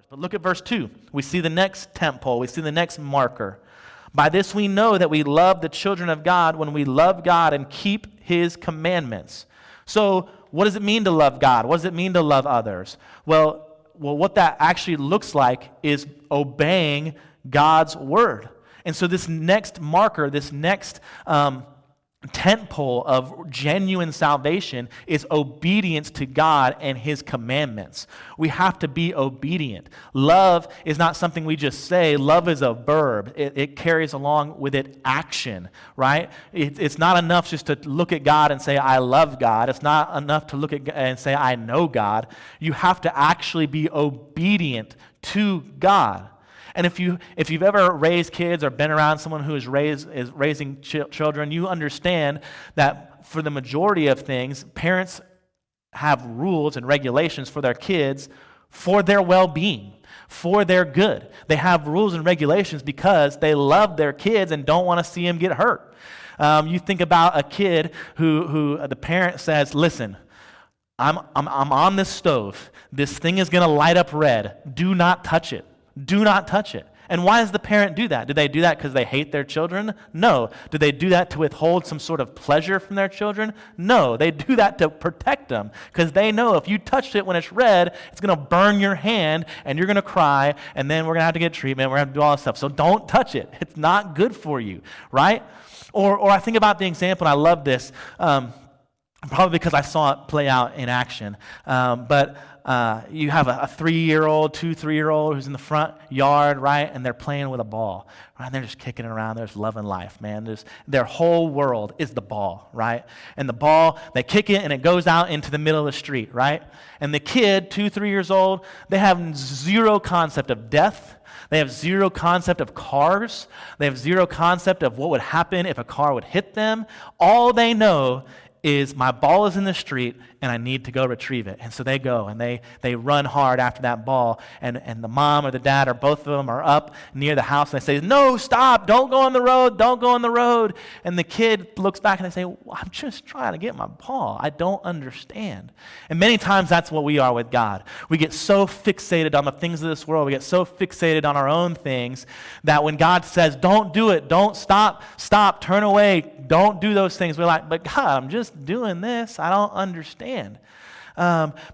But look at verse 2. We see the next tent pole. We see the next marker. By this we know that we love the children of God when we love God and keep his commandments. So what does it mean to love God? What does it mean to love others? Well, what that actually looks like is obeying God's word. And so this next marker, this next tent pole of genuine salvation is obedience to God and his commandments. We have to be obedient. Love is not something we just say. Love is a verb. It carries along with it action, right? It's not enough just to look at God and say, I love God. It's not enough to look at God and say, I know God. You have to actually be obedient to God. And if you've ever raised kids or been around someone who is raising children, you understand that for the majority of things, parents have rules and regulations for their kids for their well-being, for their good. They have rules and regulations because they love their kids and don't want to see them get hurt. You think about a kid who the parent says, listen, I'm on this stove. This thing is going to light up red. Do not touch it. Do not touch it. And why does the parent do that? Do they do that because they hate their children? No. Do they do that to withhold some sort of pleasure from their children? No. They do that to protect them because they know if you touch it when it's red, it's going to burn your hand and you're going to cry and then we're going to have to get treatment. We're going to have to do all this stuff. So don't touch it. It's not good for you, right? Or I think about the example, and I love this, probably because I saw it play out in action, but you have a 3-year-old, 3-year-old who's in the front yard, right? And they're playing with a ball, right? And they're just kicking it around. They're just loving life, man. Their whole world is the ball, right? And the ball, they kick it and it goes out into the middle of the street, right? And the kid, 3 years old, they have zero concept of death. They have zero concept of cars. They have zero concept of what would happen if a car would hit them. All they know is my ball is in the street and I need to go retrieve it. And so they go and they run hard after that ball, and the mom or the dad or both of them are up near the house and they say, no, stop, don't go on the road, don't go on the road. And the kid looks back and they say, well, I'm just trying to get my ball. I don't understand. And many times that's what we are with God. We get so fixated on the things of this world, we get so fixated on our own things that when God says, don't do it, don't stop, turn away, don't do those things, we're like, but God, I'm just doing this. I don't understand.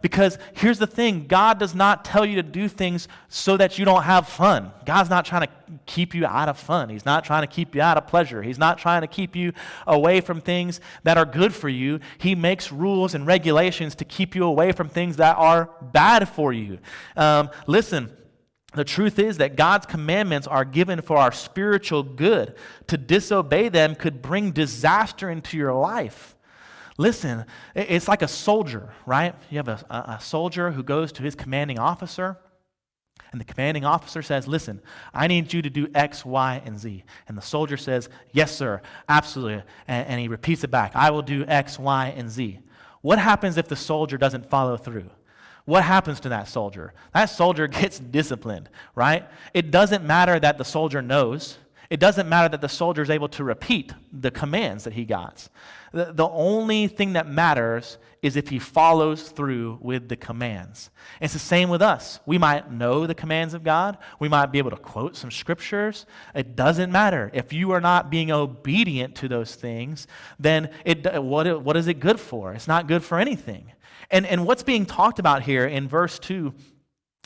Because here's the thing, God does not tell you to do things so that you don't have fun. God's not trying to keep you out of fun. He's not trying to keep you out of pleasure. He's not trying to keep you away from things that are good for you. He makes rules and regulations to keep you away from things that are bad for you. Listen, the truth is that God's commandments are given for our spiritual good. To disobey them could bring disaster into your life. Listen, it's like a soldier, right? You have a soldier who goes to his commanding officer, and the commanding officer says, listen, I need you to do X, Y, and Z. And the soldier says, yes, sir, absolutely. And he repeats it back, I will do X, Y, and Z. What happens if the soldier doesn't follow through? What happens to that soldier? That soldier gets disciplined, right? It doesn't matter that the soldier knows. It doesn't matter that the soldier is able to repeat the commands that he got. The only thing that matters is if he follows through with the commands. And it's the same with us. We might know the commands of God. We might be able to quote some scriptures. It doesn't matter. If you are not being obedient to those things, then what is it good for? It's not good for anything. And what's being talked about here in verse 2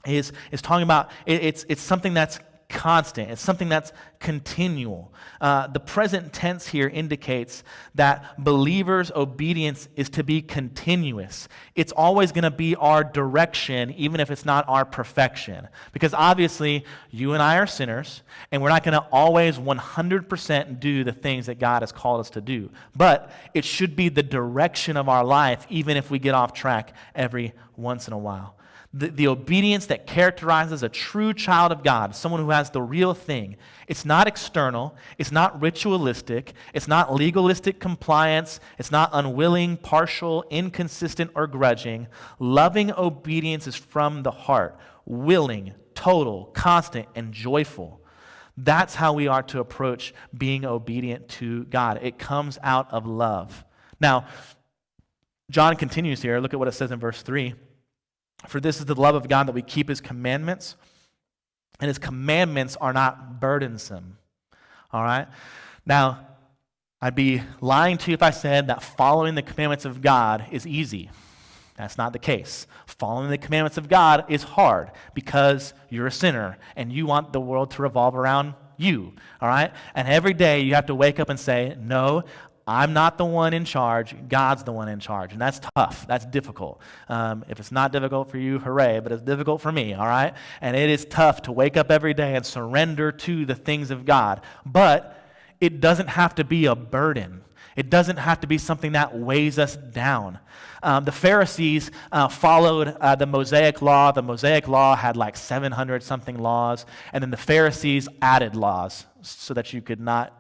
is talking about, it's something that's constant. It's something that's continual. The present tense here indicates that believers' obedience is to be continuous. It's always going to be our direction, even if it's not our perfection. Because obviously, you and I are sinners, and we're not going to always 100% do the things that God has called us to do. But it should be the direction of our life, even if we get off track every once in a while. The obedience that characterizes a true child of God, someone who has the real thing. It's not external. It's not ritualistic. It's not legalistic compliance. It's not unwilling, partial, inconsistent, or grudging. Loving obedience is from the heart, willing, total, constant, and joyful. That's how we are to approach being obedient to God. It comes out of love. Now, John continues here. Look at what it says in verse 3. For this is the love of God, that we keep his commandments, and his commandments are not burdensome. All right? Now, I'd be lying to you if I said that following the commandments of God is easy. That's not the case. Following the commandments of God is hard because you're a sinner and you want the world to revolve around you, all right? And every day you have to wake up and say, no, I'm not the one in charge. God's the one in charge. And that's tough. That's difficult. If it's not difficult for you, hooray, but it's difficult for me, all right? And it is tough to wake up every day and surrender to the things of God. But it doesn't have to be a burden. It doesn't have to be something that weighs us down. The Pharisees followed the Mosaic Law. The Mosaic Law had like 700-something laws, and then the Pharisees added laws so that you could not,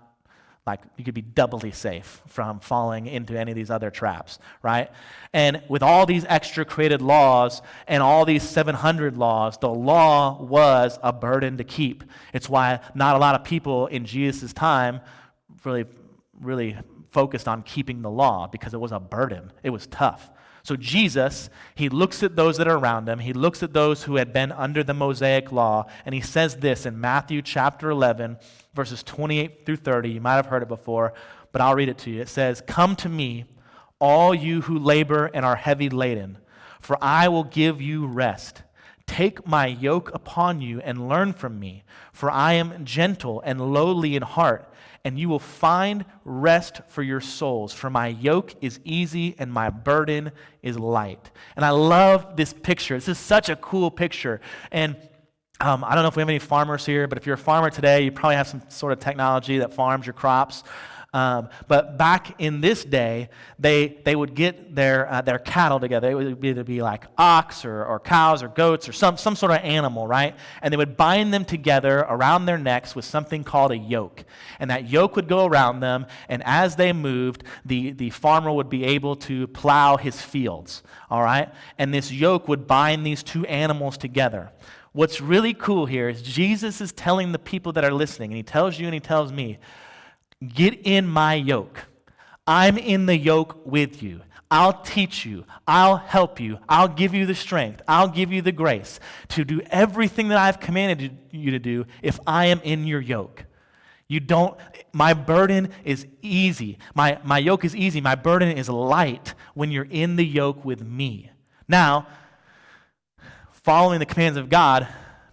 you could be doubly safe from falling into any of these other traps, right? And with all these extra created laws and all these 700 laws, the law was a burden to keep. It's why not a lot of people in Jesus' time really focused on keeping the law, because it was a burden. It was tough. So Jesus, he looks at those that are around him. He looks at those who had been under the Mosaic law, and he says this in Matthew chapter 11, verses 28 through 30. You might have heard it before, but I'll read it to you. It says, "Come to me, all you who labor and are heavy laden, for I will give you rest. Take my yoke upon you and learn from me, for I am gentle and lowly in heart, and you will find rest for your souls. For my yoke is easy and my burden is light." And I love this picture. This is such a cool picture. And I don't know if we have any farmers here, but if you're a farmer today, you probably have some sort of technology that farms your crops. But back in this day, they would get their cattle together. It would either be like ox or cows or goats or some sort of animal, right? And they would bind them together around their necks with something called a yoke. And that yoke would go around them, and as they moved, the farmer would be able to plow his fields, all right? And this yoke would bind these two animals together. What's really cool here is Jesus is telling the people that are listening, and he tells you and he tells me, get in my yoke. I'm in the yoke with you. I'll teach you. I'll help you. I'll give you the strength. I'll give you the grace to do everything that I've commanded you to do if I am in your yoke. My burden is easy. My yoke is easy. My burden is light when you're in the yoke with me. Now, following the commands of God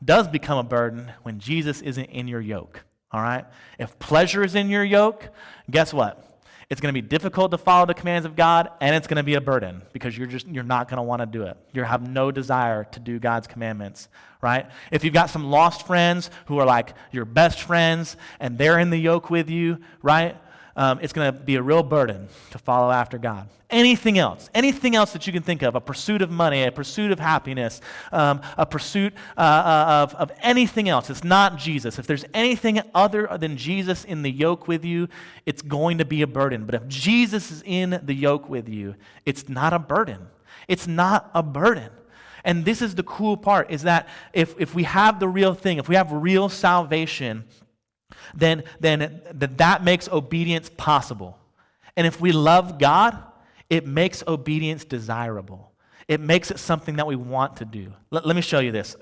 does become a burden when Jesus isn't in your yoke. All right? If pleasure is in your yoke, guess what? It's going to be difficult to follow the commands of God, and it's going to be a burden because you're not going to want to do it. You have no desire to do God's commandments, right? If you've got some lost friends who are like your best friends and they're in the yoke with you, right? It's going to be a real burden to follow after God. Anything else that you can think of, a pursuit of money, a pursuit of happiness, a pursuit of anything else. It's not Jesus. If there's anything other than Jesus in the yoke with you, it's going to be a burden. But if Jesus is in the yoke with you, it's not a burden. It's not a burden. And this is the cool part, is that if we have the real thing, if we have real salvation, then that makes obedience possible. And if we love God, it makes obedience desirable. It makes it something that we want to do. Let me show you this.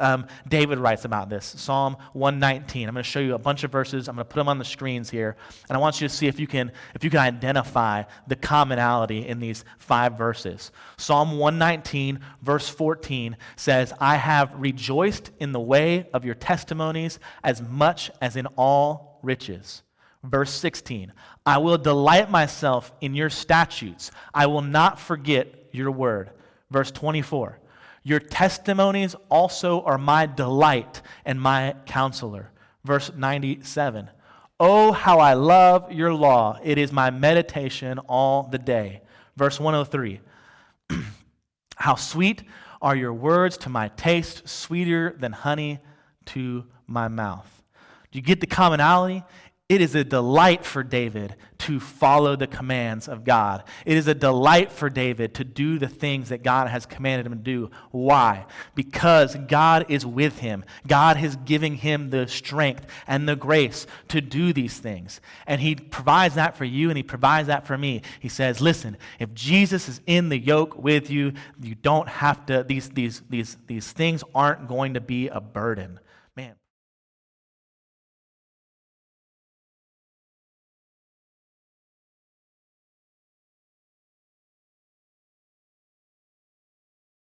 David writes about this, Psalm 119. I'm going to show you a bunch of verses. I'm going to put them on the screens here, and I want you to see if you can identify the commonality in these 5 verses. Psalm 119, verse 14 says, "I have rejoiced in the way of your testimonies as much as in all riches." Verse 16, "I will delight myself in your statutes. I will not forget your word." Verse 24, "Your testimonies also are my delight and my counselor." Verse 97, "Oh, how I love your law. It is my meditation all the day." Verse 103, "How sweet are your words to my taste, sweeter than honey to my mouth." Do you get the commonality? It is a delight for David to follow the commands of God. It is a delight for David to do the things that God has commanded him to do. Why? Because God is with him. God is giving him the strength and the grace to do these things. And he provides that for you, and he provides that for me. He says, listen, if Jesus is in the yoke with you, you don't have to, these things aren't going to be a burden.